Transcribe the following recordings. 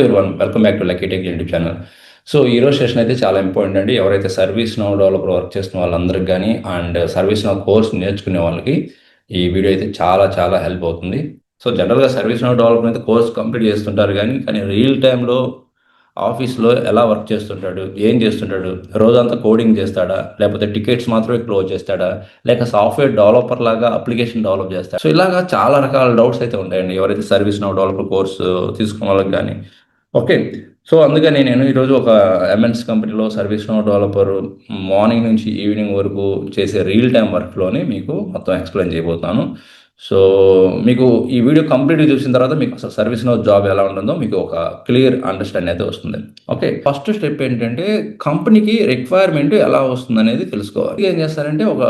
Everyone welcome back to lucky tech YouTube channel. So ఈరోజు session అయితే చాలా important అండి. ఎవరైతే సర్వీస్ నౌ డెవలపర్ వర్క్ చేస్తున్న వాళ్ళందరికీ కానీ అండ్ సర్వీస్ నౌ కోర్స్ నేర్చుకునే వాళ్ళకి ఈ వీడియో అయితే చాలా చాలా హెల్ప్ అవుతుంది. సో జనరల్గా సర్వీస్ నౌ డెవలపర్ అయితే కోర్స్ కంప్లీట్ చేస్తుంటారు, కానీ రియల్ టైంలో ఆఫీస్లో ఎలా వర్క్ చేస్తుంటాడు, ఏం చేస్తుంటాడు, రోజంతా కోడింగ్ చేస్తాడా, లేకపోతే టికెట్స్ మాత్రమే క్లోజ్ చేస్తాడా, లేక సాఫ్ట్వేర్ డెవలపర్ లాగా అప్లికేషన్ డెవలప్ చేస్తాడా. సో ఇలాగా చాలా రకాల డౌట్స్ అయితే ఉంటాయండి ఎవరైతే సర్వీస్ నౌ డెవలపర్ కోర్సు తీసుకున్న వాళ్ళకి కానీ. ఓకే. సో అందుకని నేను ఈరోజు ఒక ఎంఎన్స్ కంపెనీలో సర్వీస్ నౌ డెవలపర్ మార్నింగ్ నుంచి ఈవినింగ్ వరకు చేసే రియల్ టైం వర్క్లోని మీకు మొత్తం ఎక్స్ప్లెయిన్ చేయబోతున్నాను. సో మీకు ఈ వీడియో కంప్లీట్గా చూసిన తర్వాత మీకు అసలు సర్వీస్ నౌ జాబ్ ఎలా ఉంటుందో మీకు ఒక క్లియర్ అండర్స్టాండింగ్ అయితే వస్తుంది. ఓకే, ఫస్ట్ స్టెప్ ఏంటంటే కంపెనీకి రిక్వైర్మెంట్ ఎలా వస్తుంది అనేది తెలుసుకోవాలి. ఏం చేస్తారంటే ఒక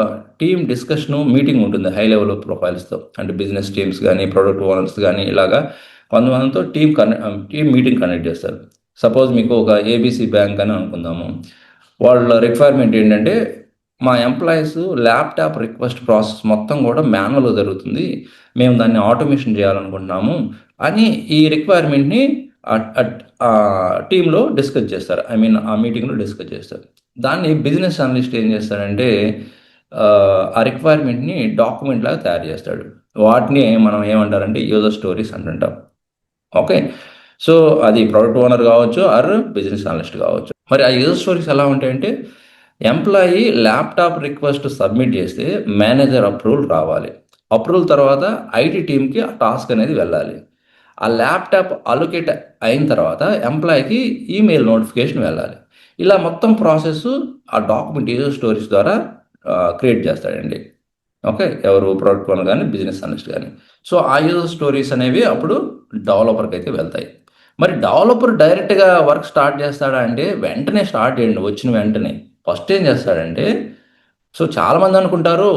టీమ్ డిస్కషన్ మీటింగ్ ఉంటుంది హై లెవెల్ ప్రొఫైల్స్తో, అంటే బిజినెస్ టీమ్స్ కానీ ప్రొడక్ట్ ఓనర్స్ కానీ ఇలాగా కొంతమందితో టీమ్ మీటింగ్ కండక్ట్ చేస్తారు. సపోజ్ మీకు ఒక ఏబీసీ బ్యాంక్ అని అనుకుందాము. వాళ్ళ రిక్వైర్మెంట్ ఏంటంటే మా ఎంప్లాయీస్ ల్యాప్టాప్ రిక్వెస్ట్ ప్రాసెస్ మొత్తం కూడా మాన్యువల్గా జరుగుతుంది, మేము దాన్ని ఆటోమేషన్ చేయాలనుకుంటున్నాము అని ఈ రిక్వైర్మెంట్ని టీంలో డిస్కస్ చేస్తారు. ఆ మీటింగ్లో డిస్కస్ చేస్తారు. దాన్ని బిజినెస్ అనలిస్ట్ ఏం చేస్తారంటే ఆ రిక్వైర్మెంట్ని డాక్యుమెంట్ లాగా తయారు చేస్తాడు. వాటిని మనం ఏమంటారంటే యూజర్ స్టోరీస్ అంటుంటాం. ఓకే, సో అది ప్రొడక్ట్ ఓనర్ కావచ్చు ఆర్ బిజినెస్ అనలిస్ట్ కావచ్చు. మరి ఆ యూజర్ స్టోరీస్ ఎలా ఉంటాయంటే ఎంప్లాయీ ల్యాప్టాప్ రిక్వెస్ట్ సబ్మిట్ చేస్తే మేనేజర్ అప్రూవల్ రావాలి. అప్రూవల్ తర్వాత ఐటీ టీమ్కి ఆ టాస్క్ అనేది వెళ్ళాలి. ఆ ల్యాప్టాప్ అలొకేట్ అయిన తర్వాత ఎంప్లాయీకి ఈమెయిల్ నోటిఫికేషన్ వెళ్ళాలి. ఇలా మొత్తం ప్రాసెస్ ఆ డాక్యుమెంట్ యూజర్ స్టోరీస్ ద్వారా క్రియేట్ చేస్తాడండి. ఓకే, ఎవరు ప్రొడక్ట్ ఓనర్ కానీ బిజినెస్ అనలిస్ట్ కానీ. సో ఆ యూజర్ స్టోరీస్ అనేవి అప్పుడు డెవలపర్కి అయితే వెళ్తాయి. మరి డెవలపర్ డైరెక్ట్గా వర్క్ స్టార్ట్ చేస్తాడా అంటే వెంటనే స్టార్ట్ చేయండి. వచ్చిన వెంటనే ఫస్ట్ ఏం చేస్తాడంటే, సో చాలామంది అనుకుంటారు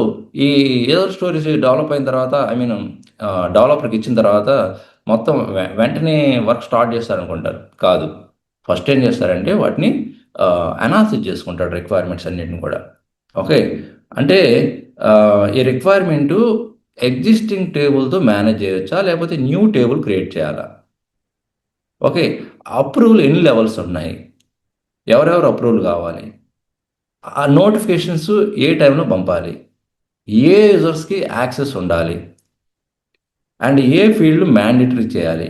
ఈ యూజర్ స్టోరీస్ డెవలప్ అయిన తర్వాత డెవలపర్కి ఇచ్చిన తర్వాత మొత్తం వెంటనే వర్క్ స్టార్ట్ చేస్తారనుకుంటారు. కాదు, ఫస్ట్ ఏం చేస్తారంటే వాటిని అనాలిసిస్ చేసుకుంటాడు రిక్వైర్మెంట్స్ అన్నిటిని కూడా. ఓకే, అంటే ఈ రిక్వైర్మెంటు ఎగ్జిస్టింగ్ టేబుల్తో మేనేజ్ చేయొచ్చా లేకపోతే న్యూ టేబుల్ క్రియేట్ చేయాలా. ఓకే, అప్రూవల్ ఎన్ని లెవెల్స్ ఉన్నాయి, ఎవరెవరు అప్రూవల్ కావాలి, ఆ నోటిఫికేషన్స్ ఏ టైంలో పంపాలి, ఏ యూజర్స్కి యాక్సెస్ ఉండాలి, అండ్ ఏ ఫీల్డ్ మ్యాండేటరీ చేయాలి,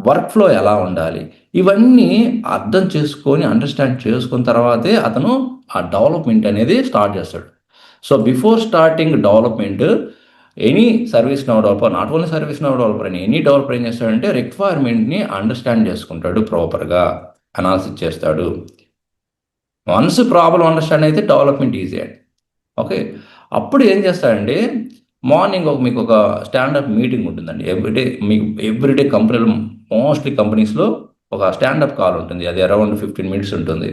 వర్క్ ఫ్లో ఎలా ఉండాలి, ఇవన్నీ అర్థం చేసుకొని అండర్స్టాండ్ చేసుకున్న తర్వాతే అతను ఆ డెవలప్మెంట్ అనేది స్టార్ట్ చేస్తాడు. So before starting development any service now developer, not only service now developer అని ఎనీ డెవలపర్ ఏం చేస్తాడంటే రిక్వైర్మెంట్ని అండర్స్టాండ్ చేసుకుంటాడు, ప్రాపర్గా అనాలిసిస్ చేస్తాడు. వన్స్ ప్రాబ్లం అండర్స్టాండ్ అయితే డెవలప్మెంట్ ఈజీ అండి. ఓకే, అప్పుడు ఏం చేస్తాడంటే మార్నింగ్ మీకు ఒక స్టాండప్ మీటింగ్ ఉంటుందండి. ఎవ్రీడే కంపెనీలో మోస్ట్లీ కంపెనీస్లో ఒక స్టాండప్ కాల్ ఉంటుంది. అది అరౌండ్ 15 మినిట్స్ ఉంటుంది.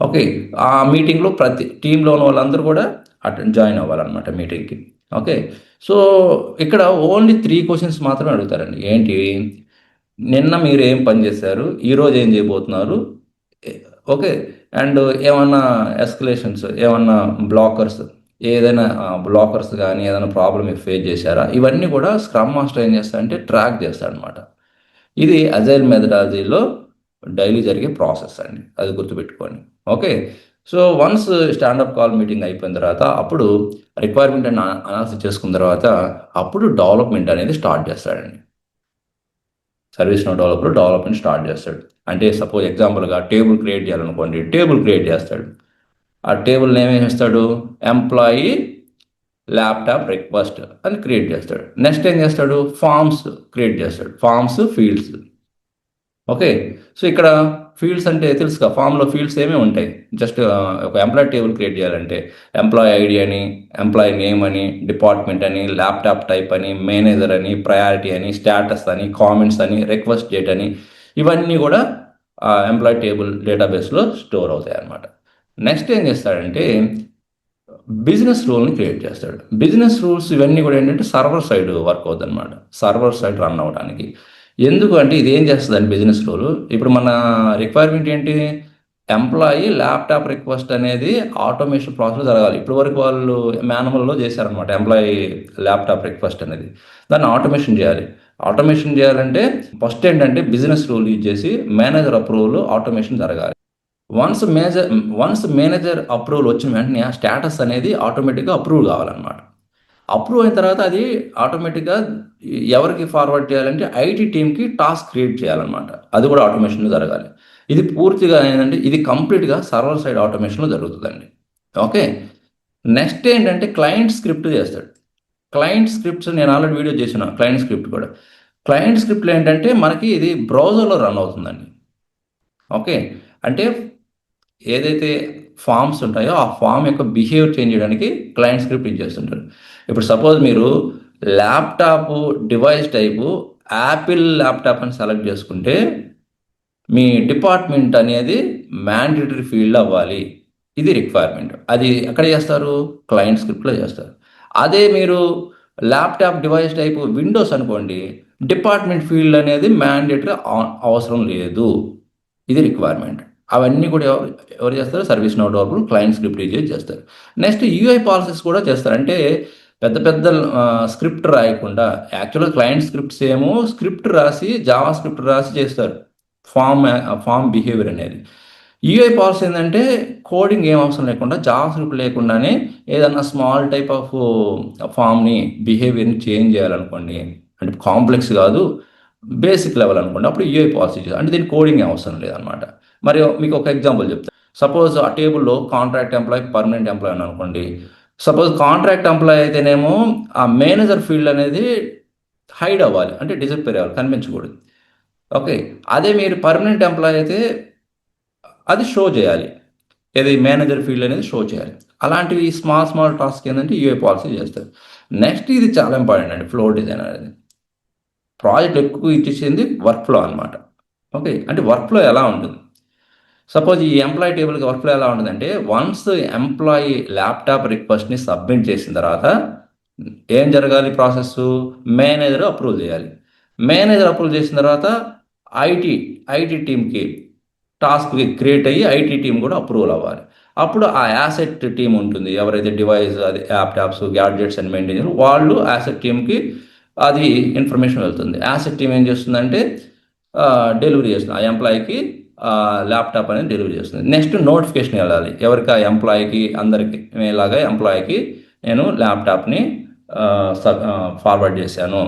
ఓకే, ఆ మీటింగ్లో ప్రతి టీంలో ఉన్న వాళ్ళందరూ కూడా జాయిన్ అవ్వాలన్నమాట మీటింగ్కి. ఓకే, సో ఇక్కడ ఓన్లీ 3 క్వశ్చన్స్ మాత్రమే అడుగుతారండి. ఏంటి, నిన్న మీరు ఏం పని చేశారు, ఈరోజు ఏం చేయబోతున్నారు, ఓకే, అండ్ ఏమన్నా ఎస్కలేషన్స్, ఏమన్నా ఏదైనా బ్లాకర్స్ కానీ ఏదైనా ప్రాబ్లమ్ ఫేస్ చేశారా, ఇవన్నీ కూడా స్క్రమ్ మాస్టర్ ఏం చేస్తాడంటే ట్రాక్ చేస్తాడనమాట. ఇది అజైల్ మెథడాలజీలో డైలీ జరిగే ప్రాసెస్ అండి, అది గుర్తుపెట్టుకోండి. Okay, so once standup call meeting అయిపోయిన తర్వాత అప్పుడు రిక్వైర్మెంట్ అని అనాలిసిస్ చేసుకున్న తర్వాత అప్పుడు డెవలప్మెంట్ అనేది స్టార్ట్ చేస్తాడండి. Service now developer development start చేస్తాడు. అంటే సపోజ్ ఎగ్జాంపుల్గా టేబుల్ క్రియేట్ చేయాలనుకోండి, టేబుల్ క్రియేట్ చేస్తాడు. ఆ టేబుల్ నేమ్ ఏం చేస్తాడు, ఎంప్లాయీ ల్యాప్టాప్ రిక్వెస్ట్ అని క్రియేట్ చేస్తాడు. నెక్స్ట్ ఏం చేస్తాడు, ఫామ్స్ క్రియేట్ చేస్తాడు, ఫామ్స్ ఫీల్డ్స్. ఓకే, సో ఇక్కడ ఫీల్డ్స్ అంటే తెలుసుగా, ఫామ్లో ఫీల్డ్స్ ఏమేమి ఉంటాయి. జస్ట్ ఒక ఎంప్లాయీ టేబుల్ క్రియేట్ చేయాలంటే ఎంప్లాయీ ఐడి అని, ఎంప్లాయీ నేమ్ అని, డిపార్ట్మెంట్ అని, ల్యాప్టాప్ టైప్ అని, మేనేజర్ అని, ప్రయారిటీ అని, స్టేటస్ అని, కామెంట్స్ అని, రిక్వెస్ట్ డేట్ అని, ఇవన్నీ కూడా ఎంప్లాయీ టేబుల్ డేటాబేస్లో స్టోర్ అవుతాయి అన్నమాట. నెక్స్ట్ ఏం చేస్తాడంటే బిజినెస్ రూల్ని క్రియేట్ చేస్తాడు. బిజినెస్ రూల్స్ ఇవన్నీ కూడా ఏంటంటే సర్వర్ సైడ్ వర్క్ అవుతుంది అనమాట, సర్వర్ సైడ్ రన్ అవ్వడానికి. ఎందుకు అంటే ఇది ఏం చేస్తుందండి బిజినెస్ రూల్. ఇప్పుడు మన రిక్వైర్మెంట్ ఏంటి, ఎంప్లాయీ ల్యాప్టాప్ రిక్వెస్ట్ అనేది ఆటోమేషన్ ప్రాసెస్ జరగాలి. ఇప్పటి వరకు వాళ్ళు మాన్యువల్లో చేశారనమాట ఎంప్లాయీ ల్యాప్టాప్ రిక్వెస్ట్ అనేది, దాన్ని ఆటోమేషన్ చేయాలి. ఆటోమేషన్ చేయాలంటే ఫస్ట్ ఏంటంటే బిజినెస్ రూల్ యూజ్ చేసి మేనేజర్ అప్రూవల్ ఆటోమేషన్ జరగాలి. వన్స్ మేనేజర్ అప్రూవల్ వచ్చిన వెంటనే ఆ స్టేటస్ అనేది ఆటోమేటిక్గా అప్రూవ్ కావాలన్నమాట. అప్రూవ్ అయిన తర్వాత అది ఆటోమేటిక్గా ఎవరికి ఫార్వర్డ్ చేయాలంటే ఐటీ టీమ్కి టాస్క్ క్రియేట్ చేయాలన్నమాట. అది కూడా ఆటోమేషన్లో జరగాలి. ఇది పూర్తిగా ఏంటంటే ఇది కంప్లీట్గా సర్వర్ సైడ్ ఆటోమేషన్లో జరుగుతుందండి. ఓకే. నెక్స్ట్ ఏంటంటే క్లయింట్ స్క్రిప్ట్ చేస్తాడు. క్లయింట్ స్క్రిప్ట్స్ నేను ఆల్రెడీ వీడియో చేసిన క్లయింట్ స్క్రిప్ట్ కూడా. క్లయింట్ స్క్రిప్ట్లో ఏంటంటే మనకి ఇది బ్రౌజర్లో రన్ అవుతుందండి. ఓకే. అంటే ఏదైతే ఫామ్స్ ఉంటాయో ఆ ఫామ్ యొక్క బిహేవియర్ చేంజ్ చేయడానికి క్లయింట్ స్క్రిప్ట్ ఇచ్చేస్తుంటారు. ఇప్పుడు సపోజ్ మీరు laptop device type Apple laptop అని సెలెక్ట్ చేసుకుంటే మీ డిపార్ట్మెంట్ అనేది మ్యాండేటరీ ఫీల్డ్ అవ్వాలి. ఇది రిక్వైర్మెంట్. అది ఎక్కడ చేస్తారు? క్లయింట్ స్క్రిప్ట్లో చేస్తారు. అదే మీరు ల్యాప్టాప్ డివైస్ టైపు విండోస్ అనుకోండి, డిపార్ట్మెంట్ ఫీల్డ్ అనేది మ్యాండేటరీ అవసరం లేదు. ఇది రిక్వైర్మెంట్. అవన్నీ కూడా ఎవరు చేస్తారు? Service now developer client script use చేస్తారు. నెక్స్ట్ యూఐ పాలసీస్ కూడా చేస్తారు. అంటే పెద్ద పెద్ద స్క్రిప్ట్ రాయకుండా యాక్చువల్గా క్లయింట్ స్క్రిప్ట్స్ ఏమో స్క్రిప్ట్ రాసి జావా స్క్రిప్ట్ రాసి చేస్తారు ఫామ్ బిహేవియర్ అనేది. యూఐ పాలసీ ఏంటంటే కోడింగ్ ఏం అవసరం లేకుండా జావా స్క్రిప్ట్ లేకుండానే ఏదన్నా స్మాల్ టైప్ ఆఫ్ ఫామ్ని బిహేవియర్ని చేంజ్ చేయాలనుకోండి, అంటే కాంప్లెక్స్ కాదు బేసిక్ లెవెల్ అనుకోండి, అప్పుడు యూఐ పాలసీ అంటే దీనికి కోడింగ్ అవసరం లేదనమాట. మరి మీకు ఒక ఎగ్జాంపుల్ చెప్తాను. సపోజ్ ఆ టేబుల్లో కాంట్రాక్ట్ ఎంప్లాయ్ పర్మనెంట్ ఎంప్లాయ్ అని అనుకోండి. సపోజ్ కాంట్రాక్ట్ ఎంప్లాయ్ అయితేనేమో ఆ మేనేజర్ ఫీల్డ్ అనేది హైడ్ అవ్వాలి, అంటే డిసప్పేర్ అవ్వాలి, కనిపించకూడదు. ఓకే. అదే మీరు పర్మనెంట్ ఎంప్లాయ్ అయితే అది షో చేయాలి, ఏది మేనేజర్ ఫీల్డ్ అనేది షో చేయాలి. అలాంటివి స్మాల్ టాస్క్ ఏంటంటే యూఐ పాలసీ చేస్తారు. నెక్స్ట్ ఇది చాలా ఇంపార్టెంట్ అండి, ఫ్లో డిజైన్ అనేది. ప్రాజెక్ట్ ఎక్కువ ఇచ్చేసింది వర్క్ ఫ్లో అనమాట. ఓకే. అంటే వర్క్ ఫ్లో ఎలా ఉంటుంది? సపోజ్ ఈ ఎంప్లాయీ టేబుల్కి వర్క్ ఫ్లో ఎలా ఉంటుందంటే వన్స్ ఎంప్లాయీ ల్యాప్టాప్ రిక్వెస్ట్ని సబ్మిట్ చేసిన తర్వాత ఏం జరగాలి? ప్రాసెస్ మేనేజర్ అప్రూవ్ చేయాలి. మేనేజర్ అప్రూవ్ చేసిన తర్వాత ఐటీ టీమ్కి టాస్క్ క్రియేట్ అయ్యి ఐటీ టీం కూడా అప్రూవల్ అవ్వాలి. అప్పుడు ఆ యాసెట్ టీం ఉంటుంది, ఎవరైతే డివైస్ అది ల్యాప్టాప్స్ గ్యాడ్జెట్స్ అని మెయింటైన్ వాళ్ళు యాసెట్ టీంకి అది ఇన్ఫర్మేషన్ వెళ్తుంది. యాసెట్ టీం ఏం చేస్తుందంటే డెలివరీ చేస్తుంది, ఆ ఎంప్లాయీకి ల్యాప్టాప్ అనేది డెలివరీ చేస్తుంది. నెక్స్ట్ నోటిఫికేషన్ వెళ్ళాలి, ఎవరికి? ఆ ఎంప్లాయీకి అందరికి ఇలాగా ఎంప్లాయీకి నేను ల్యాప్టాప్ని ఫార్వర్డ్ చేశాను,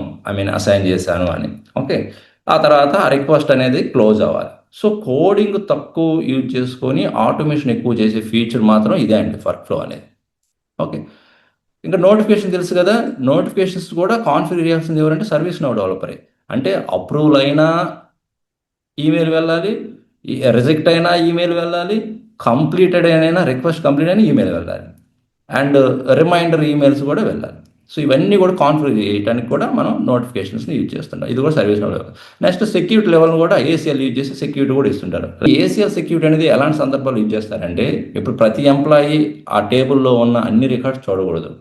అసైన్ చేశాను అని. ఓకే. ఆ తర్వాత ఆ రిక్వెస్ట్ అనేది క్లోజ్ అవ్వాలి. సో కోడింగ్ తక్కువ యూజ్ చేసుకొని ఆటోమేషన్ ఎక్కువ చేసే ఫీచర్ మాత్రం ఇదే అండి వర్క్ ఫ్లో అనేది. ఓకే. ఇంకా నోటిఫికేషన్ తెలుసు కదా, నోటిఫికేషన్స్ కూడా కాన్ఫిగర్ చేయాల్సింది ఎవరంటే సర్వీస్ నౌ డెవలపరే. అంటే అప్రూవల్ అయినా ఈమెయిల్ వెళ్ళాలి, రిజెక్ట్ అయినా ఈమెయిల్ వెళ్ళాలి, కంప్లీటెడ్ అయినా రిక్వెస్ట్ కంప్లీట్ అయినా ఈమెయిల్ వెళ్ళాలి, అండ్ రిమైండర్ ఈమెయిల్స్ కూడా వెళ్ళాలి. సో ఇవన్నీ కూడా కాన్ఫిగర్ చేయడానికి కూడా మనం నోటిఫికేషన్స్ని యూజ్ చేస్తుంటాం. ఇది కూడా service level. Next security level కూడా ఏసీఎల్ యూజ్ చేసి సెక్యూరిటీ కూడా ఇస్తుంటారు. ఏసీఎల్ సెక్యూరిటీ అనేది ఎలాంటి సందర్భాలు యూజ్ చేస్తారంటే ఇప్పుడు ప్రతి ఎంప్లాయీ ఆ టేబుల్లో ఉన్న అన్ని రికార్డ్స్ చూడకూడదు.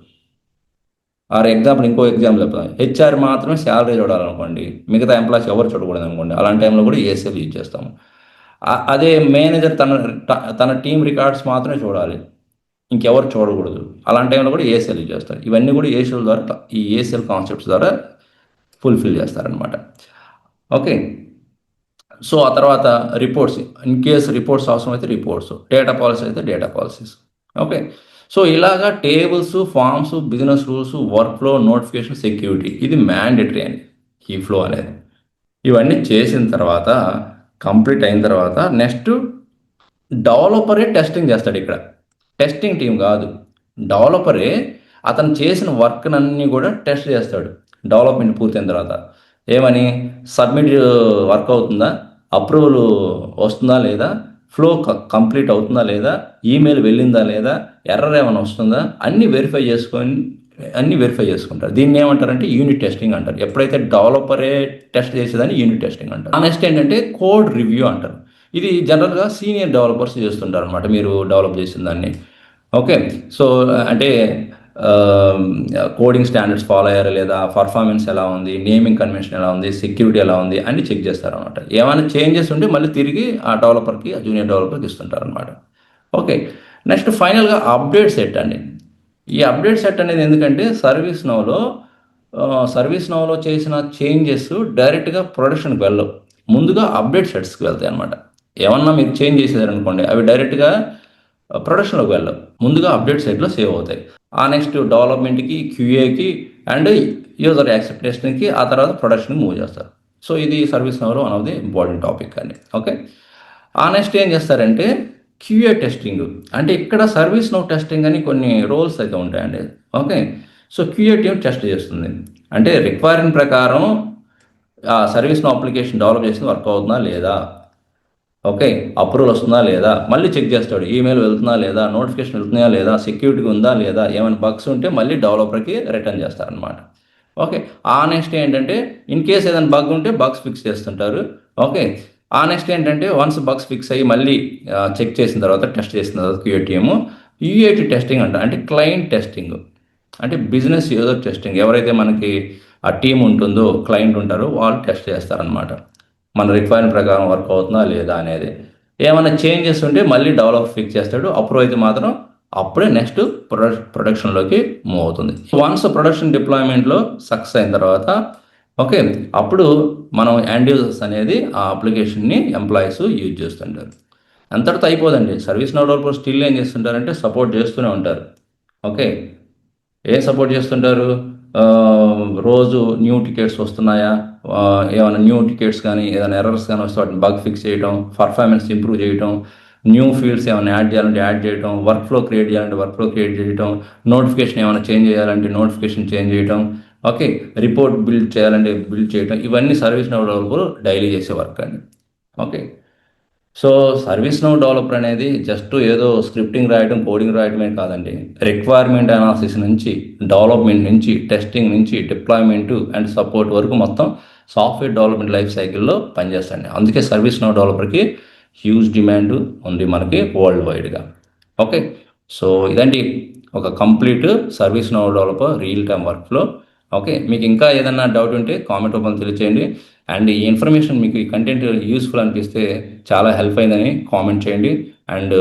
ఇంకో ఎగ్జాంపుల్ చెప్తాను. హెచ్ఆర్ మాత్రమే శాలరీ చూడాలనుకోండి, మిగతా ఎంప్లాయీస్ ఎవరు చూడకూడదు అనుకోండి, అలాంటి టైంలో కూడా ఏసీఎల్ యూజ్ చేస్తాము. అదే మేనేజర్ తన టీం రికార్డ్స్ మాత్రమే చూడాలి, ఇంకెవరు చూడకూడదు, అలాంటి టైంలో కూడా ఏసీఎల్ యూజ్ చేస్తారు. ఇవన్నీ కూడా ఏసీఎల్ ద్వారా, ఈ ఏసీఎల్ కాన్సెప్ట్స్ ద్వారా ఫుల్ఫిల్ చేస్తారనమాట. ఓకే. సో ఆ తర్వాత రిపోర్ట్స్, ఇన్ కేస్ రిపోర్ట్స్ అవసరం అయితే రిపోర్ట్స్, డేటా పాలసీ అయితే డేటా పాలసీస్. ఓకే. సో ఇలాగా tables, forms, business rules, work flow, notification, security, ఇది మ్యాండేటరీ అండి ఈ ఫ్లో అనేది. ఇవన్నీ చేసిన తర్వాత కంప్లీట్ అయిన తర్వాత నెక్స్ట్ డెవలపరే టెస్టింగ్ చేస్తాడు. ఇక్కడ టెస్టింగ్ టీం కాదు, డెవలపరే అతను చేసిన వర్క్నన్నీ కూడా టెస్ట్ చేస్తాడు డెవలప్మెంట్ పూర్తయిన తర్వాత. ఏమని? సబ్మిట్ వర్క్ అవుతుందా, అప్రూవల్ వస్తుందా లేదా, ఫ్లో కంప్లీట్ అవుతుందా లేదా, ఈమెయిల్ వెళ్ళిందా లేదా, ఎర్రర్ ఏమైనా వస్తుందా, అన్నీ వెరిఫై చేసుకుంటారు. దీన్ని ఏమంటారంటే యూనిట్ టెస్టింగ్ అంటారు. ఎప్పుడైతే డెవలపరే టెస్ట్ చేసేదాన్ని యూనిట్ టెస్టింగ్ అంటారు. నెక్స్ట్ ఏంటంటే కోడ్ రివ్యూ అంటారు. ఇది జనరల్గా సీనియర్ డెవలపర్స్ చేస్తుంటారు అనమాట, మీరు డెవలప్ చేసిన దాన్ని. ఓకే. సో అంటే కోడింగ్ స్టాండర్డ్స్ ఫాలో అయ్యారా లేదా, పర్ఫార్మెన్స్ ఎలా ఉంది, నేమింగ్ కన్వెన్షన్ ఎలా ఉంది, సెక్యూరిటీ ఎలా ఉంది అన్ని చెక్ చేస్తారనమాట. ఏమైనా చేంజెస్ ఉంటే మళ్ళీ తిరిగి ఆ డెవలపర్కి, ఆ జూనియర్ డెవలపర్కి ఇస్తుంటారు అనమాట. ఓకే. నెక్స్ట్ ఫైనల్గా అప్డేట్ సెట్ అండి. ఈ అప్డేట్ సెట్ అనేది ఎందుకంటే సర్వీస్ నౌలో సర్వీస్ నౌలో చేసిన చేంజెస్ డైరెక్ట్గా ప్రొడక్షన్కి వెళ్ళవు, ముందుగా అప్డేట్ సెట్స్కి వెళ్తాయి అనమాట. ఏమన్నా మీరు చేంజ్ చేసేదారనుకోండి, అవి డైరెక్ట్గా ప్రొడక్షన్లోకి వెళ్ళవు, ముందుగా అప్డేట్ సైట్లో సేవ్ అవుతాయి. ఆ నెక్స్ట్ డెవలప్మెంట్కి, క్యూఏకి అండ్ యూజర్ యాక్సెప్టేషన్కి, ఆ తర్వాత ప్రొడక్షన్కి మూవ్ చేస్తారు. సో ఇది సర్వీస్ నౌలో one of the important topic అండి. ఓకే, ఆ నెక్స్ట్ ఏం చేస్తారంటే క్యూఏ టెస్టింగ్. అంటే ఇక్కడ సర్వీస్ నౌ టెస్టింగ్ అని కొన్ని రోల్స్ అయితే ఉంటాయండి. Okay, so QA team test చేస్తుంది. అంటే రిక్వైర్మెంట్ ప్రకారం ఆ సర్వీస్ నౌ అప్లికేషన్ డెవలప్ చేసింది వర్క్ అవుతుందా లేదా, ఓకే, అప్రూవల్ వస్తుందా లేదా, మళ్ళీ చెక్ చేస్తాడు, ఈమెయిల్ వెళ్తుందా లేదా, నోటిఫికేషన్ వెళ్తుందా లేదా, సెక్యూరిటీ ఉందా లేదా, ఏమైనా బగ్స్ ఉంటే మళ్ళీ డెవలపర్కి రిటర్న్ చేస్తారనమాట. ఓకే, ఆ నెక్స్ట్ ఏంటంటే ఇన్ కేస్ ఏదైనా బగ్ ఉంటే బగ్స్ ఫిక్స్ చేస్తుంటారు. ఓకే, ఆ నెక్స్ట్ ఏంటంటే వన్స్ బగ్స్ ఫిక్స్ అయ్యి మళ్ళీ చెక్ చేసిన తర్వాత, టెస్ట్ చేసిన తర్వాత క్యూఏటీఎం యూఏటి టెస్టింగ్ అంటే క్లయింట్ టెస్టింగ్, అంటే బిజినెస్ యూజర్ టెస్టింగ్. ఎవరైతే మనకి ఆ టీం ఉంటుందో, క్లయింట్ ఉంటారో వాళ్ళు టెస్ట్ చేస్తారనమాట, మన రిక్వైర్మెంట్ ప్రకారం వర్క్ అవుతుందా లేదా అనేది. ఏమైనా చేంజెస్ ఉంటే మళ్ళీ డెవలప్ ఫిక్స్ చేస్తాడు, అప్రూవ్ అయితే మాత్రం అప్పుడే నెక్స్ట్ ప్రొడక్షన్లోకి మూవ్ అవుతుంది. వన్స్ ప్రొడక్షన్ డిప్లాయ్మెంట్లో సక్సెస్ అయిన తర్వాత, ఓకే, అప్పుడు మనం ఎండ్ యూజర్స్ అనేది ఆ అప్లికేషన్ని ఎంప్లాయీస్ యూజ్ చేస్తుంటారు. అంతటితో అయిపోదండి. సర్వీస్ నౌ డెవలపర్ స్టిల్ ఏం చేస్తుంటారంటే సపోర్ట్ చేస్తూనే ఉంటారు. ఓకే, ఏం సపోర్ట్ చేస్తుంటారు, రోజు న్యూ టికెట్స్ వస్తున్నాయా, ఏమైనా న్యూ టికెట్స్ కానీ ఏదైనా ఎర్రర్స్ కానీ వస్తే వాటిని బగ్ ఫిక్స్ చేయడం, పర్ఫార్మెన్స్ ఇంప్రూవ్ చేయడం, న్యూ ఫీల్డ్స్ ఏమైనా యాడ్ చేయాలంటే యాడ్ చేయడం, వర్క్ ఫ్లో క్రియేట్ చేయాలంటే వర్క్ ఫ్లో క్రియేట్ చేయడం, నోటిఫికేషన్ ఏమైనా చేంజ్ చేయాలంటే నోటిఫికేషన్ చేంజ్ చేయడం, ఓకే, రిపోర్ట్ బిల్డ్ చేయాలంటే బిల్డ్ చేయడం, ఇవన్నీ సర్వీస్ నౌ డెవలపర్ డైలీ చేసే వర్క్ అండి. Okay, so service now developer అనేది జస్ట్ ఏదో స్క్రిప్టింగ్ రాయడం, కోడింగ్ రాయడమే కాదండి. రిక్వైర్మెంట్ అనాలిసిస్ నుంచి, డెవలప్మెంట్ నుంచి, టెస్టింగ్ నుంచి, డిప్లాయ్మెంట్ అండ్ సపోర్ట్ వరకు మొత్తం సాఫ్ట్వేర్ డెవలప్మెంట్ లైఫ్ సైకిల్లో పనిచేస్తాండి. అందుకే సర్వీస్ నౌ డెవలపర్కి హ్యూజ్ డిమాండ్ ఉంది మనకి వరల్డ్ వైడ్గా. ఓకే, సో ఇదండి ఒక complete service now developer real time workflow. Okay, మీకు ఇంకా ఏదైనా డౌట్ ఉంటే కామెంట్ రూపంలో తెలియచేయండి. అండ్ ఈ ఇన్ఫర్మేషన్ మీకు, ఈ కంటెంట్ యూస్ఫుల్ అనిపిస్తే, చాలా హెల్ప్ అయిందని కామెంట్ చేయండి. అండ్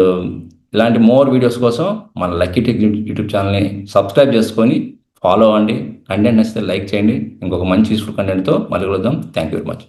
ఇలాంటి మోర్ వీడియోస్ కోసం మన లక్కీ టెక్ యూట్యూబ్ ఛానల్ని సబ్స్క్రైబ్ చేసుకొని ఫాలో అవ్వండి. కంటెంట్ నచ్చితే లైక్ చేయండి. ఇంకొక మంచి యూస్ఫుల్ కంటెంట్తో మళ్ళీ కలుద్దాం. Thank you very much.